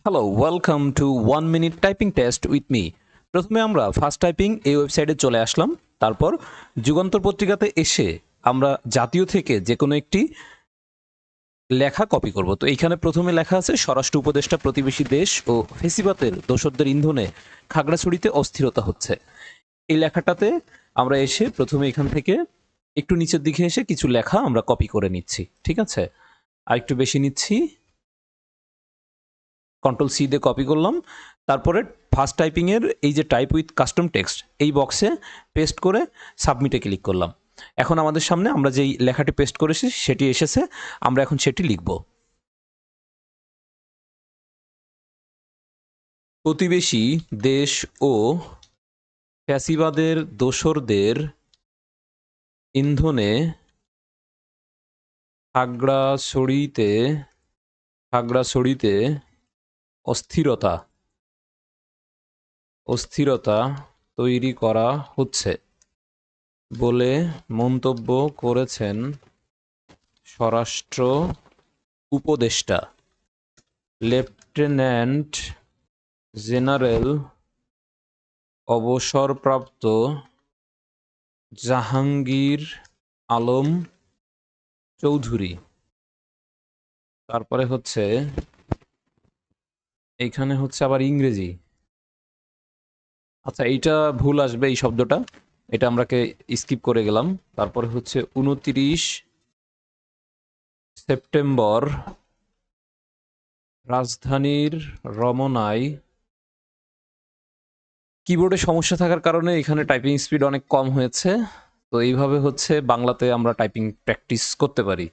Hello, welcome to 1 minute typing test with me. প্রথমে আমরা first typing এই ওয়েবসাইটে চলে আসলাম। তারপর যুগান্তর পত্রিকাতে এসে আমরা জাতীয় থেকে যে কোনো একটি লেখা কপি করব। তো এইখানে প্রথমে লেখা আছে স্বরাষ্ট্র উপদেষ্টা প্রতিবেশী দেশ ও ফেসিবাতের দোসরদের ইন্ধনে খাগড়াছড়িতে অস্থিরতা হচ্ছে। এই লেখাটাতে আমরা এসে প্রথমে এখান থেকে একটু নিচের দিকে এসে কিছু লেখা আমরা কপি করে নিচ্ছি। ঠিক আছে, আর একটু বেশি নিচ্ছি, কন্ট্রোল সি দিয়ে কপি করলাম। তারপরে ফার্স্ট টাইপিংয়ের এই যে টাইপ উইথ কাস্টম টেক্সট এই বক্সে পেস্ট করে সাবমিটে ক্লিক করলাম। এখন আমাদের সামনে আমরা যেই লেখাটি পেস্ট করেছি সেটি এসেছে, আমরা এখন সেটি লিখব। প্রতিবেশী দেশ ও ফ্যাসিবাদের দোসরদের ইন্ধনে খাগড়াছড়িতে অস্থিরতা তৈরি করা হচ্ছে বলে মন্তব্য করেছেন স্বরাষ্ট্র উপদেষ্টা লেফটেন্যান্ট জেনারেল অবসরপ্রাপ্ত জাহাঙ্গীর আলম চৌধুরী। তারপরে হচ্ছে এইখানে হচ্ছে আবার ইংরেজি। আচ্ছা, এইটা ভুল আসবে, এই শব্দটা, এটা আমরাকে স্কিপ করে গেলাম। তারপরে হচ্ছে 29 সেপ্টেম্বর রাজধানীর রমনায়। কিবোর্ডে সমস্যা থাকার কারণে এখানে টাইপিং স্পিড অনেক কম হয়েছে। তো এইভাবে হচ্ছে বাংলাতে আমরা টাইপিং প্র্যাকটিস করতে পারি।